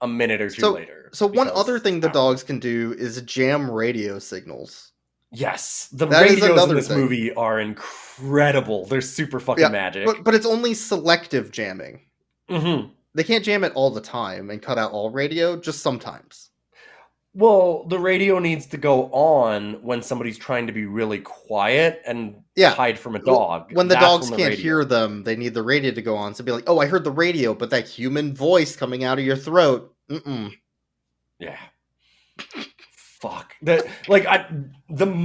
a minute or two later. So one other thing the dogs can do is jam radio signals. Yes, the radios in this movie are incredible. They're super fucking magic. But it's only selective jamming. Mm-hmm. They can't jam it all the time and cut out all radio, just sometimes. Well, the radio needs to go on when somebody's trying to be really quiet and hide from a dog. When the dogs can't hear them, they need the radio to go on. So be like, oh, I heard the radio, but that human voice coming out of your throat. Mm-mm. Yeah. Fuck. The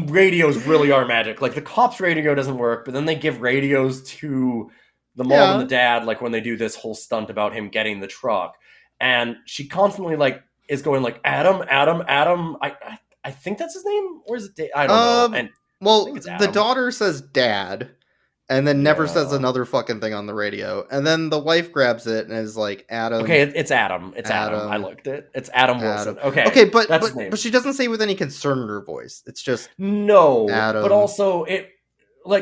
radios really are magic. Like, the cops' radio doesn't work, but then they give radios to the mom and the dad, like, when they do this whole stunt about him getting the truck. And she constantly, like, is going, like, Adam. I think that's his name? Or is it I don't know. And the daughter says dad, and then never says another fucking thing on the radio. And then the wife grabs it and is like, Adam. Okay, it's Adam. It's Adam. I looked it. It's Adam Wilson. Okay, but she doesn't say with any concern in her voice. It's just Adam. But also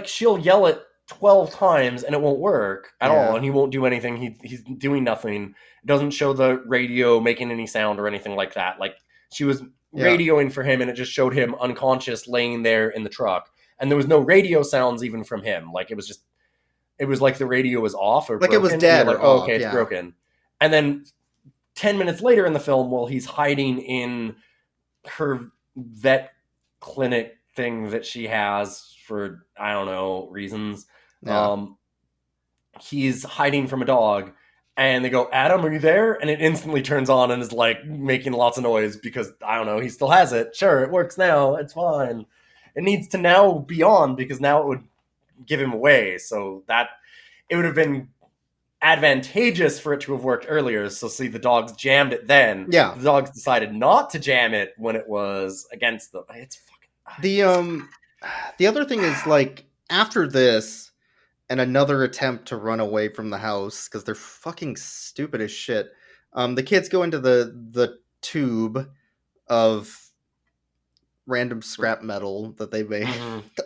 she'll yell it 12 times and it won't work at all, and he won't do anything. He's doing nothing. It doesn't show the radio making any sound or anything like that. Like, she was radioing for him, and it just showed him unconscious laying there in the truck. And there was no radio sounds even from him. Like, it was like the radio was off or like broken. It was dead. Like, oh, okay, it's broken. And then 10 minutes later in the film, while he's hiding in her vet clinic thing that she has for, I don't know, reasons, he's hiding from a dog. And they go, Adam, are you there? And it instantly turns on and is, like, making lots of noise because, I don't know, he still has it. Sure, it works now. It's fine. It needs to now be on because now it would give him away. So that it would have been advantageous for it to have worked earlier. So see, the dogs jammed it then. Yeah. The dogs decided not to jam it when it was against them. It's fucking... The other thing is, like, after this... and another attempt to run away from the house because they're fucking stupid as shit. The kids go into the tube of random scrap metal that they made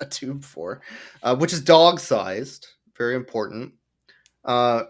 a tube for, which is dog-sized. Very important. And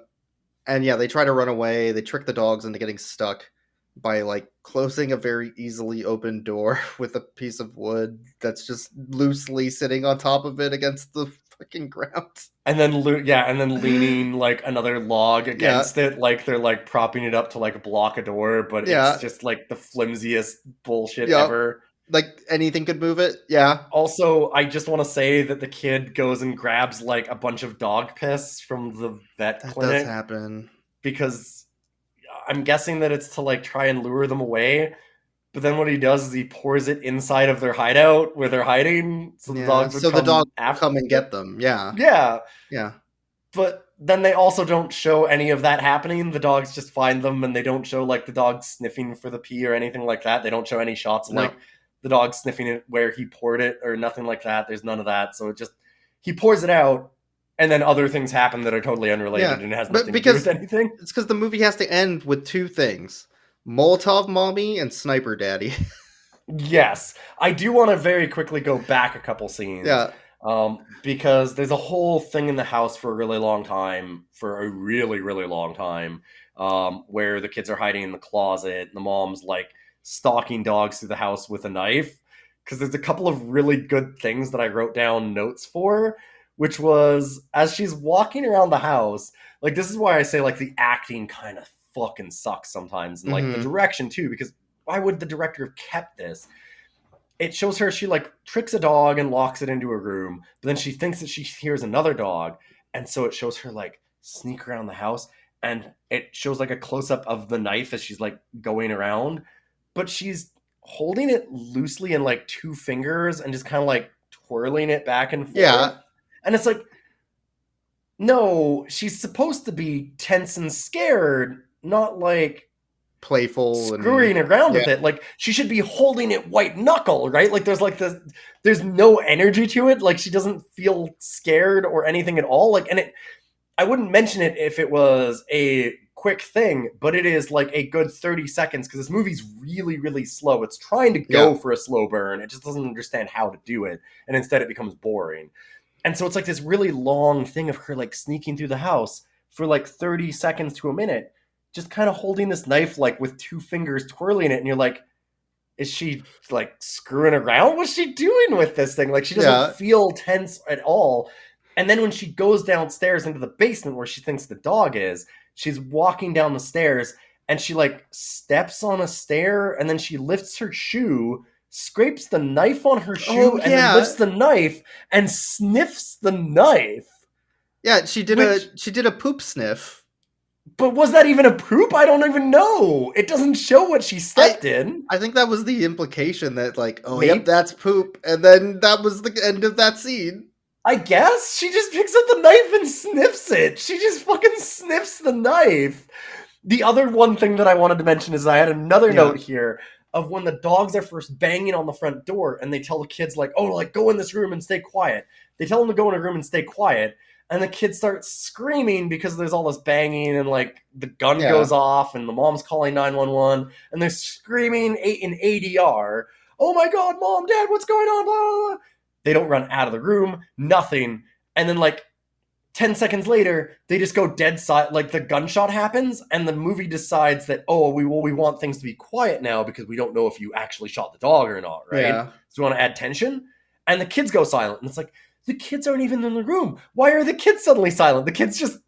they try to run away. They trick the dogs into getting stuck by, like, closing a very easily open door with a piece of wood that's just loosely sitting on top of it against the fucking ground. And then leaning, like, another log against it, like they're, like, propping it up to, like, block a door, but it's just, like, the flimsiest bullshit ever. Like, anything could move it. Yeah. Also, I just want to say that the kid goes and grabs, like, a bunch of dog piss from the vet clinic. That does happen. Because I'm guessing that it's to, like, try and lure them away. But then what he does is he pours it inside of their hideout where they're hiding. So the dogs would come and get them. Yeah. Yeah. Yeah. But then they also don't show any of that happening. The dogs just find them, and they don't show, like, the dog sniffing for the pee or anything like that. They don't show any shots of, like, the dog sniffing it where he poured it or nothing like that. There's none of that. So he pours it out, and then other things happen that are totally unrelated and it has nothing to do with anything. It's because the movie has to end with two things. Molotov Mommy and Sniper Daddy. Yes, I do want to very quickly go back a couple scenes, Yeah. because there's a whole thing in the house for a really long time, for a really, really long time, where the kids are hiding in the closet, and the mom's like stalking dogs through the house with a knife. Because there's a couple of really good things that I wrote down notes for, which was as she's walking around the house, like this is why I say like the acting kind of fucking sucks sometimes, and like the Mm-hmm. direction too, because why would the director have kept this? It shows her she like tricks a dog and locks it into a room, but then she thinks that she hears another dog, and so it shows her like sneak around the house, and it shows like a close up of the knife as she's like going around, but she's holding it loosely in like two fingers and just kind of like twirling it back and forth. Yeah. And it's like, no, she's supposed to be tense and scared, not like Playful and screwing around yeah. with it. Like she should be holding it white knuckle, right? Like there's no energy to it. Like she doesn't feel scared or anything at all. Like, and it, I wouldn't mention it if it was a quick thing, but it is like a good 30 seconds because this movie's really, really slow. It's trying to go Yeah. for a slow burn. It just doesn't understand how to do it. And instead it becomes boring. And so it's like this really long thing of her like sneaking through the house for like 30 seconds to a minute, just kind of holding this knife like with two fingers twirling it. And you're like, is she like screwing around? What's she doing with this thing? Like she doesn't Yeah. feel tense at all. And then when she goes downstairs into the basement where she thinks the dog is, she's walking down the stairs and she like steps on a stair and then she lifts her shoe, scrapes the knife on her shoe, Oh, and then yeah. lifts the knife and sniffs the knife. Yeah, she did Which- a poop sniff. But was that even a poop? I don't even know. It doesn't show what she stepped in. I think that was the implication that like, oh Maybe- yep, that's poop, and then that was the end of that scene. I guess she just picks up the knife and sniffs it. She just fucking sniffs the knife. The other one thing that I wanted to mention is I had another note here of when the dogs are first banging on the front door and they tell the kids like, oh, like go in this room and stay quiet. They tell them to go in a room and stay quiet. And the kids start screaming because there's all this banging and like the gun goes off and the mom's calling 911 and they're screaming in ADR. Oh my God, mom, dad, what's going on? Blah, blah, blah. They don't run out of the room, nothing. And then like 10 seconds later, they just go dead silent. Like the gunshot happens and the movie decides that, oh, we want things to be quiet now because we don't know if you actually shot the dog or not, right? Yeah. So we want to add tension. And the kids go silent. And it's like, the kids aren't even in the room. Why are the kids suddenly silent? The kids just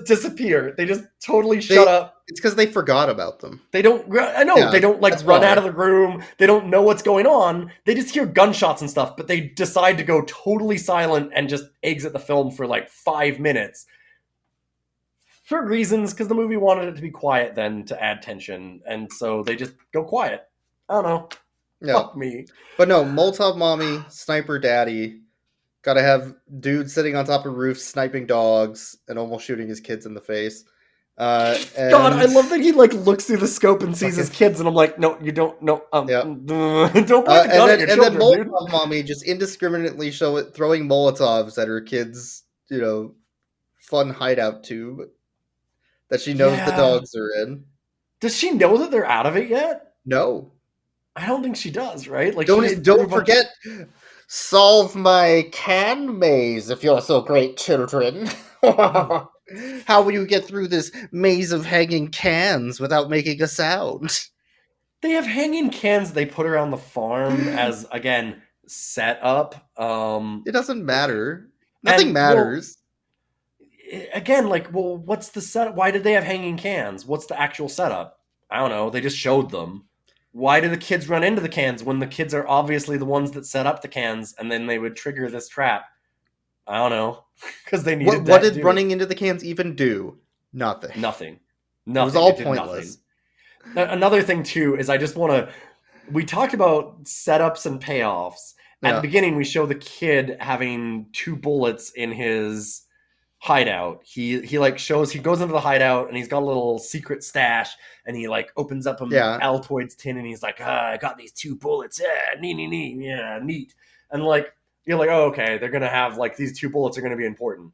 disappear. They just totally shut up. It's because they forgot about them. They don't. I know they don't like run out of the room. They don't know what's going on. They just hear gunshots and stuff. But they decide to go totally silent and just exit the film for like 5 minutes for reasons because the movie wanted it to be quiet then to add tension, and so they just go quiet. I don't know. No. Fuck me. But no, Molotov mommy, sniper daddy. Gotta have dude sitting on top of roofs sniping dogs and almost shooting his kids in the face. God, I love that he like looks through the scope and sees his kids, and I'm like, no, you don't. No, don't point the gun at your children, then Molotov dude. mommy just indiscriminately throwing Molotovs at her kids, fun hideout tube that she knows the dogs are in. Does she know that they're out of it yet? No, I don't think she does. Right? Like, don't forget. Solve my can maze if you're so great, children. How will you get through this maze of hanging cans without making a sound? They have hanging cans they put around the farm as, again, set up. It doesn't matter. Nothing matters. Well, again, like, well, what's the setup? Why did they have hanging cans? What's the actual setup? I don't know. They just showed them. Why do the kids run into the cans when the kids are obviously the ones that set up the cans and then they would trigger this trap? I don't know. Because they needed What did running into the cans even do? Nothing. Nothing. It was all pointless. Another thing, too, is I just want to... We talked about setups and payoffs. At the beginning, we show the kid having 2 bullets in his hideout. He like shows, he goes into the hideout and he's got a little secret stash and he like opens up an Altoids tin and he's like, I got these 2 bullets. Yeah, neat. And like, you're like, oh, okay, they're going to have like these 2 bullets are going to be important.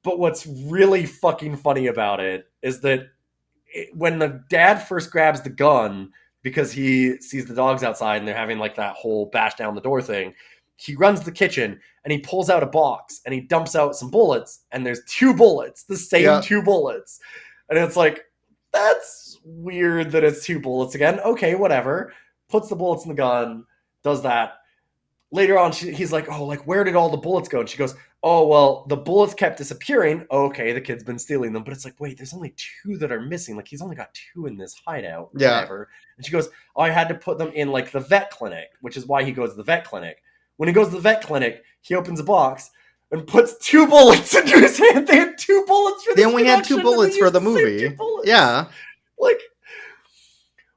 But what's really fucking funny about it is that when the dad first grabs the gun, because he sees the dogs outside and they're having like that whole bash down the door thing. He runs to the kitchen and he pulls out a box and he dumps out some bullets, and there's 2 bullets, the same 2 bullets. And it's like, that's weird that it's 2 bullets again. Okay, whatever. Puts the bullets in the gun, does that. Later on, he's like, oh, like, where did all the bullets go? And she goes, oh, well, the bullets kept disappearing. Okay, the kid's been stealing them. But it's like, wait, there's only 2 that are missing. Like, he's only got 2 in this hideout. Yeah. Whatever. And she goes, oh, I had to put them in, like, the vet clinic, which is why he goes to the vet clinic. When he goes to the vet clinic, he opens a box and puts 2 bullets into his hand. They had 2 bullets for this. They only had 2 bullets for the movie. Yeah. Like,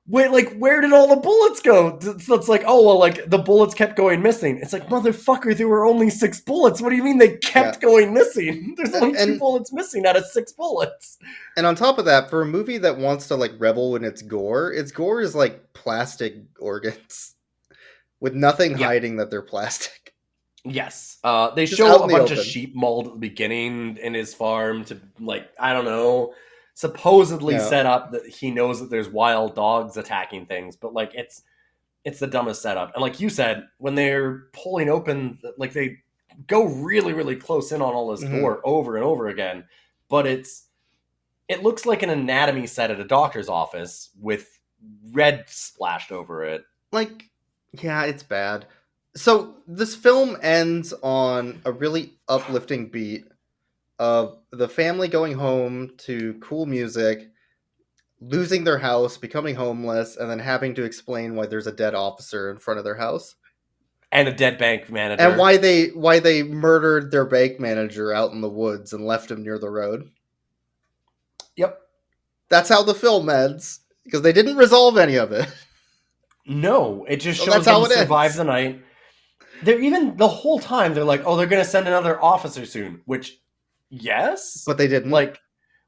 wait, like, where did all the bullets go? So it's like, oh, well, like, the bullets kept going missing. It's like, motherfucker, there were only 6 bullets. What do you mean they kept going missing? There's only 2 bullets missing out of 6 bullets. And on top of that, for a movie that wants to, like, revel in its gore is, like, plastic organs with nothing hiding that they're plastic. Yes. They show a bunch of sheep mauled at the beginning in his farm to, like, I don't know, supposedly set up that he knows that there's wild dogs attacking things, but like it's the dumbest setup. And like you said, when they're pulling open, like they go really, really close in on all this gore over and over again, but it looks like an anatomy set at a doctor's office with red splashed over it. Like, yeah, it's bad. So this film ends on a really uplifting beat of the family going home to cool music, losing their house, becoming homeless, and then having to explain why there's a dead officer in front of their house. And a dead bank manager. And why they murdered their bank manager out in the woods and left him near the road. Yep. That's how the film ends, because they didn't resolve any of it. No, it just shows them survive the night. They're even, the whole time, they're like, oh, they're going to send another officer soon, which... Yes, but they didn't. Like,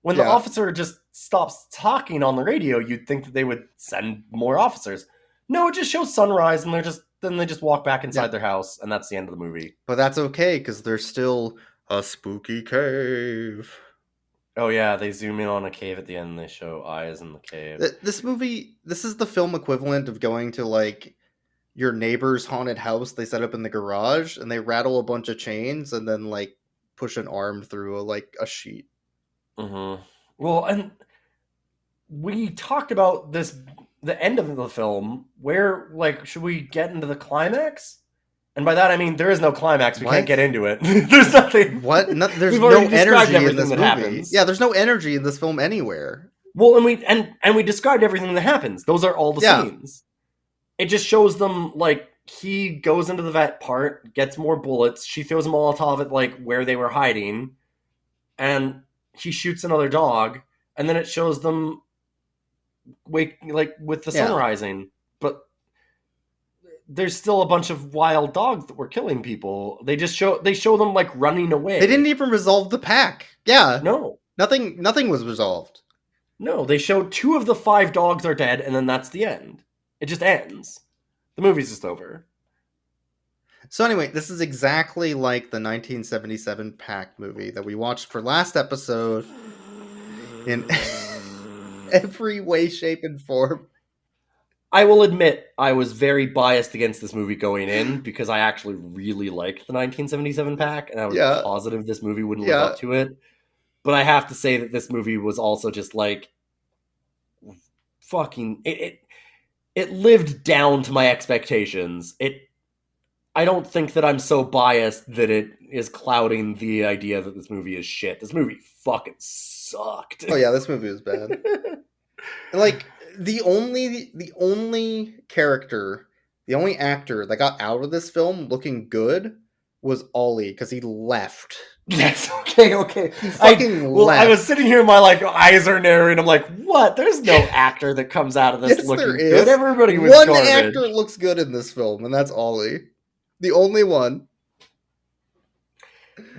when the officer just stops talking on the radio, you'd think that they would send more officers. No, it just shows sunrise, and they just walk back inside their house, and that's the end of the movie. But that's okay, because there's still a spooky cave. Oh yeah, they zoom in on a cave at the end, and they show eyes in the cave. This movie, this is the film equivalent of going to, like, your neighbor's haunted house they set up in the garage, and they rattle a bunch of chains, and then, like, push an arm through a sheet. Mm-hmm. Well, and we talked about the end of the film, where, like, should we get into the climax? And by that I mean there is no climax. We can't get into it. There's nothing. What? No, there's no energy in this movie. Happens. Yeah, there's no energy in this film anywhere. Well, and we described everything that happens. Those are all the scenes. It just shows them, like, he goes into the vet part, gets more bullets. She throws a Molotov at, like, where they were hiding, and he shoots another dog. And then it shows them with the sun rising. But there's still a bunch of wild dogs that were killing people. They show them, like, running away. They didn't even resolve the pack. Yeah, no, nothing was resolved. No, they show 2 of the 5 dogs are dead, and then that's the end. It just ends. The movie's just over. So anyway, this is exactly like the 1977 Pact movie that we watched for last episode in every way, shape, and form. I will admit I was very biased against this movie going in because I actually really liked the 1977 Pact, and I was positive this movie wouldn't live up to it. But I have to say that this movie was also just like fucking... It lived down to my expectations. I don't think that I'm so biased that it is clouding the idea that this movie is shit. This movie fucking sucked. Oh yeah, this movie was bad. Like, the only character, the only actor that got out of this film looking good was Ollie, because he left. Yes, okay. He fucking left. I was sitting here, my, like, eyes are narrowing. I'm like, what? There's no actor that comes out of this looking good. Everybody was one garbage. actor looks good in this film, and that's Ollie. The only one.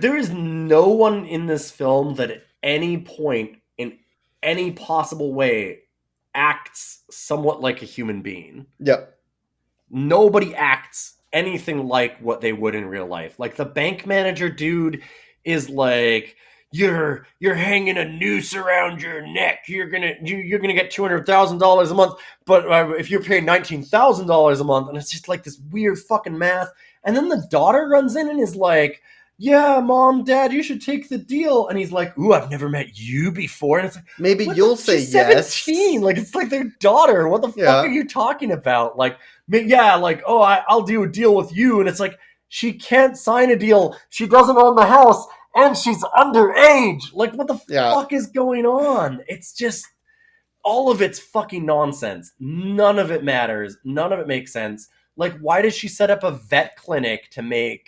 There is no one in this film that at any point, in any possible way, acts somewhat like a human being. Yep. Nobody acts anything like what they would in real life. Like, the bank manager dude is like, you're hanging a noose around your neck. You're gonna get $200,000 a month, but if you're paying $19,000 a month, and it's just like this weird fucking math. And then the daughter runs in and is like, yeah, mom, dad, you should take the deal. And he's like, ooh, I've never met you before. And it's like, maybe you'll say yes. 17. Like, it's like their daughter. What the fuck are you talking about? Like, yeah, like, oh, I'll do a deal with you. And it's like, she can't sign a deal. She doesn't own the house, and she's underage. Like, what the fuck is going on? It's just, all of it's fucking nonsense. None of it matters. None of it makes sense. Like, why does she set up a vet clinic to make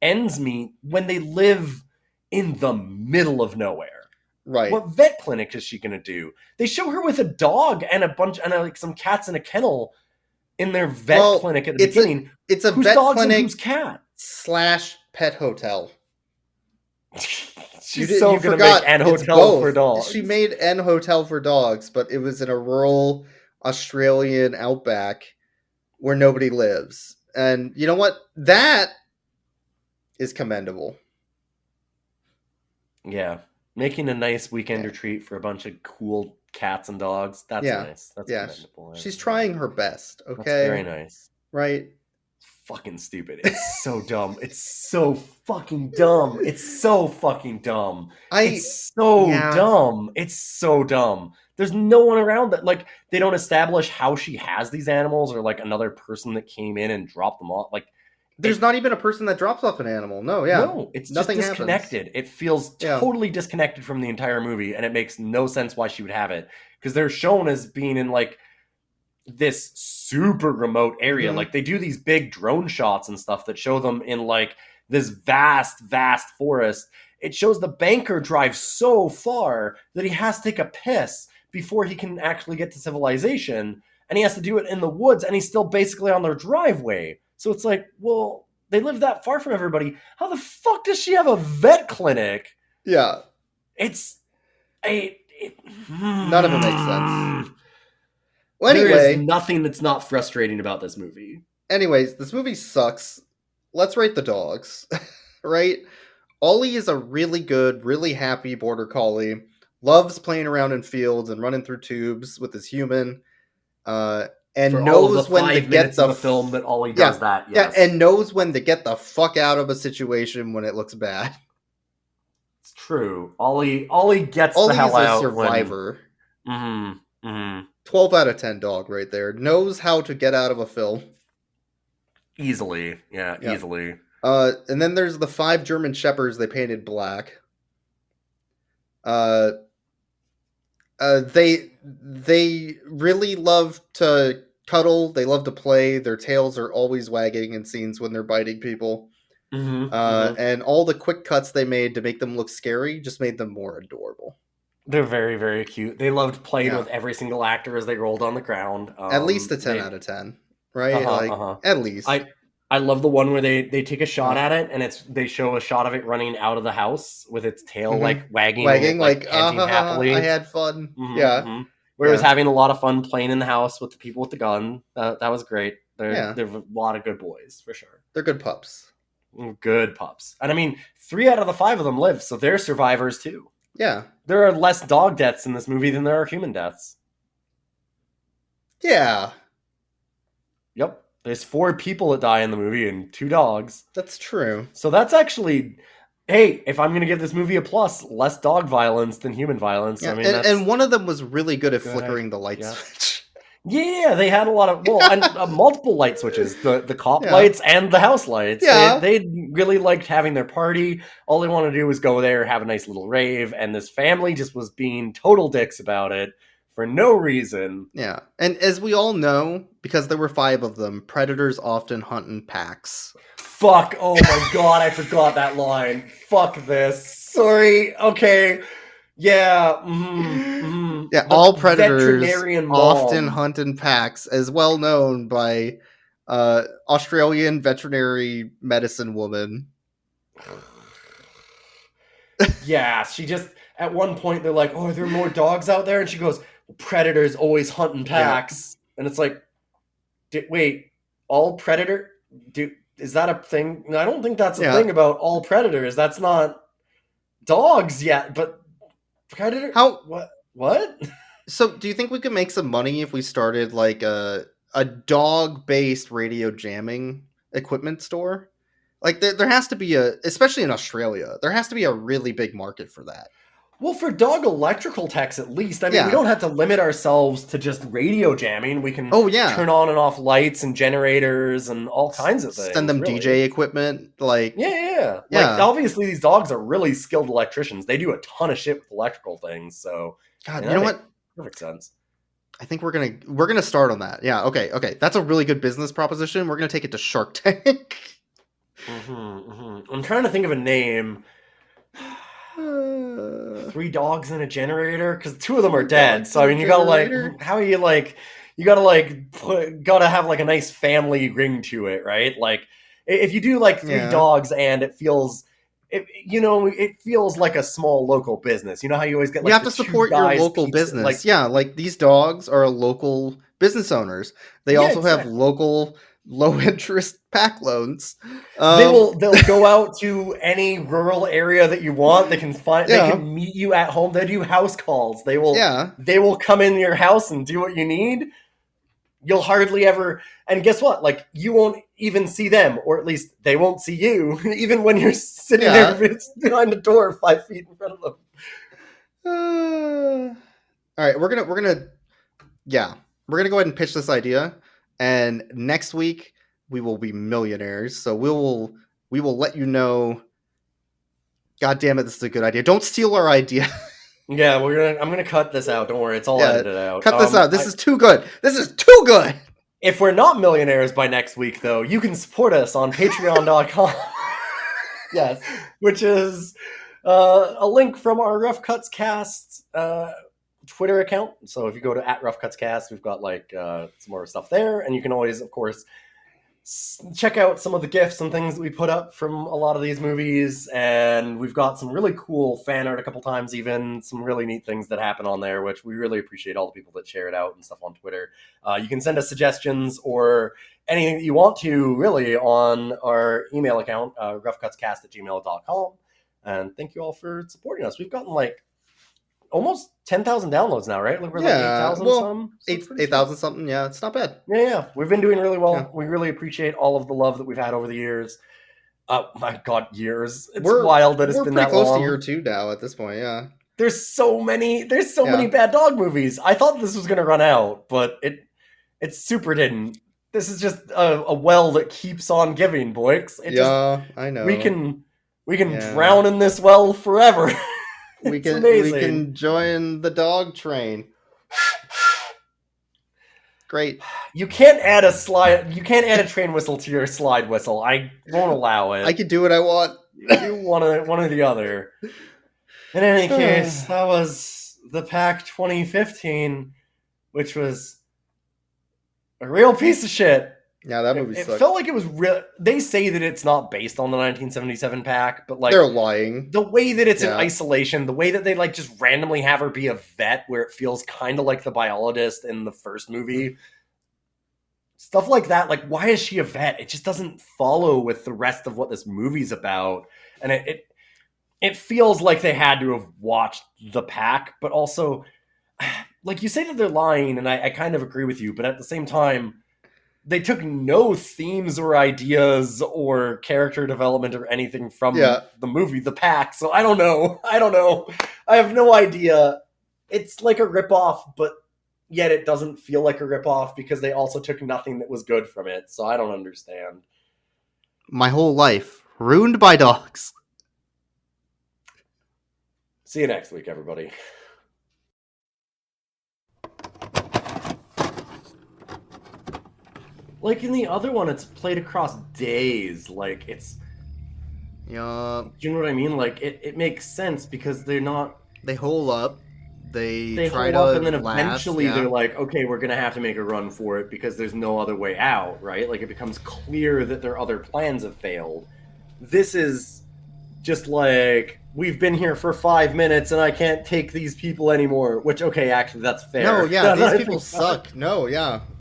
ends meet when they live in the middle of nowhere? Right. What vet clinic is she gonna do? They show her with a dog and like some cats in a kennel in their vet clinic at the beginning. It's a whose vet dogs clinic and whose cat / pet hotel. She's so gonna make an hotel for dogs. She made an hotel for dogs, but it was in a rural Australian outback where nobody lives. And you know what? That is commendable. Yeah. Making a nice weekend retreat for a bunch of cool cats and dogs. That's nice. That's commendable. She's trying her best, okay? That's very nice. Right? Fucking stupid. It's so dumb. It's so fucking dumb. It's so fucking dumb. It's so dumb. It's so dumb. There's no one around that, like, they don't establish how she has these animals, or like another person that came in and dropped them off. Like, there's not even a person that drops off an animal. No, it's nothing just disconnected. It feels totally disconnected from the entire movie, and it makes no sense why she would have it, because they're shown as being in like this super remote area. Like, they do these big drone shots and stuff that show them in like this vast forest. It shows the banker drive so far that he has to take a piss before he can actually get to civilization, and he has to do it in the woods, and he's still basically on their driveway. So it's like, well, they live that far from everybody. How the fuck does she have a vet clinic? Yeah. None of it makes sense. Well, anyway, there is nothing that's not frustrating about this movie. Anyways, this movie sucks. Let's rate the dogs, right? Ollie is a really good, really happy border collie. Loves playing around in fields and running through tubes with his human. And for knows when to get the film that Ollie does that. Yes. Yeah, and knows when to get the fuck out of a situation when it looks bad. It's true. Ollie gets the hell out. Ollie's a survivor. 12 out of 10 dog right there. Knows how to get out of a film. Easily. Yeah, easily. And then there's the 5 German Shepherds they painted black. They really love to cuddle. They love to play. Their tails are always wagging in scenes when they're biting people. And all the quick cuts they made to make them look scary just made them more adorable. They're very, very cute. They loved playing with every single actor as they rolled on the ground. At least a 10 out of 10, right? At least. I love the one where they take a shot at it, and they show a shot of it running out of the house with its tail like wagging like happily. I had fun. Where it was having a lot of fun playing in the house with the people with the gun. That was great. They're a lot of good boys for sure. They're good pups. Good pups. And I mean, 3 out of the 5 of them live, so they're survivors too. Yeah. There are less dog deaths in this movie than there are human deaths. Yeah. Yep. There's 4 people that die in the movie and 2 dogs. That's true. So that's actually, hey, if I'm going to give this movie a plus, less dog violence than human violence. Yeah, I mean, and one of them was really good at flickering the light switch. Yeah, they had a lot of and multiple light switches, the cop lights and the house lights. Yeah, they really liked having their party. All they wanted to do was go there, have a nice little rave, and this family just was being total dicks about it for no reason. Yeah, and as we all know, because there were 5 of them, predators often hunt in packs. Fuck! Oh my god, I forgot that line. Fuck this. Sorry. Okay. Yeah. Yeah, all predators often hunt in packs, as well known by Australian veterinary medicine woman. Yeah, she just, at one point, they're like, oh, are there more dogs out there? And she goes, predators always hunt in packs. Yeah. And it's like, wait, all predator? Is that a thing? No, I don't think that's a thing about all predators. That's not dogs, yeah, but how did it? How? What? So, do you think we could make some money if we started like a dog-based radio jamming equipment store? Like there has to be especially in Australia, there has to be a really big market for that. Well, for dog electrical techs, at least. I mean, we Yeah. don't have to limit ourselves to just radio jamming. We can yeah. turn on and off lights and generators and all kinds of things. Send them really. DJ equipment, like Yeah. Like, Yeah. obviously, these dogs are really skilled electricians. They do a ton of shit with electrical things. So, God, yeah, you know that what? makes perfect sense. I think we're gonna start on that. Yeah, okay. That's a really good business proposition. We're gonna take it to Shark Tank. I'm trying to think of a name. 3 dogs and a generator, because 2 of them are dead. So I mean, you gotta generator? like, how are you like? You gotta like, gotta have like a nice family ring to it, right? Like, if you do like 3 Yeah. dogs and it feels, it feels like a small local business. You know how you always get like You have the to 2 support your guys local pizza, business. like Yeah, like these dogs are local business owners. They Yeah, also have exactly. local low interest pack loans. they'll go out to any rural area that you want. They can find, Yeah. they can meet you at home. They do house calls. They will Yeah. they will come in your house and do what you need. You'll hardly ever, and guess what? Like, you won't even see them, or at least they won't see you, even when you're sitting Yeah. there behind the door 5 feet in front of them. All right, we're gonna go ahead and pitch this idea, and next week we will be millionaires. So we will let you know. God damn it, this is a good idea. Don't steal our idea. Yeah, I'm gonna cut this out. Don't worry, it's all edited out. Cut this out. This is too good. This is too good. If we're not millionaires by next week, though, you can support us on Patreon.com. Yes, which is a link from our Rough Cuts Cast Twitter account. So if you go to @RoughCutsCast, we've got like some more stuff there, and you can always, of course, check out some of the GIFs and things that we put up from a lot of these movies. And we've got some really cool fan art a couple times, even some really neat things that happen on there, which we really appreciate all the people that share it out and stuff on Twitter. You can send us suggestions or anything that you want to, really, on our email account, roughcutscast@gmail.com. And thank you all for supporting us. We've gotten like almost 10,000 downloads now, right? Like, we're like 8,000 some. 8,000 something. Yeah, it's not bad. Yeah. We've been doing really well. Yeah. We really appreciate all of the love that we've had over the years. My God, years. It's We're wild that it's been that pretty close long. to year 2 now at this point. Yeah. There's so many bad dog movies. I thought this was going to run out, but it super didn't. This is just a well that keeps on giving, boys. I know. We can drown in this well forever. We amazing. can join the dog train. Great. You can't add a train whistle to your slide whistle. I won't allow it. I can do what I want. You one or the other. In any case, that was the Pack 2015, which was a real piece of shit. Yeah, that movie It sucked. felt like it was real. They say that it's not based on the 1977 Pack, but like, they're lying. the way that it's in Yeah. isolation, the way that they like just randomly have her be a vet, where it feels kind of like the biologist in the first movie. Stuff like that. Like, why is she a vet? It just doesn't follow with the rest of what this movie's about, and it feels like they had to have watched the Pack, but also, like, you say that they're lying, and I kind of agree with you, but at the same time, they took no themes or ideas or character development or anything from the movie, The Pack. So I don't know. I have no idea. It's like a ripoff, but yet it doesn't feel like a ripoff because they also took nothing that was good from it. So I don't understand. My whole life ruined by dogs. See you next week, everybody. Like in the other one, it's played across days. Like, it's... Yeah. Do you know what I mean? Like, it makes sense because they're not... They hole up. They try hold to up, and then last, eventually yeah. they're like, okay, we're going to have to make a run for it because there's no other way out, right? Like, it becomes clear that their other plans have failed. This is just like, we've been here for 5 minutes and I can't take these people anymore. Which, okay, actually, that's fair. No, yeah, I these think people suck. No, yeah.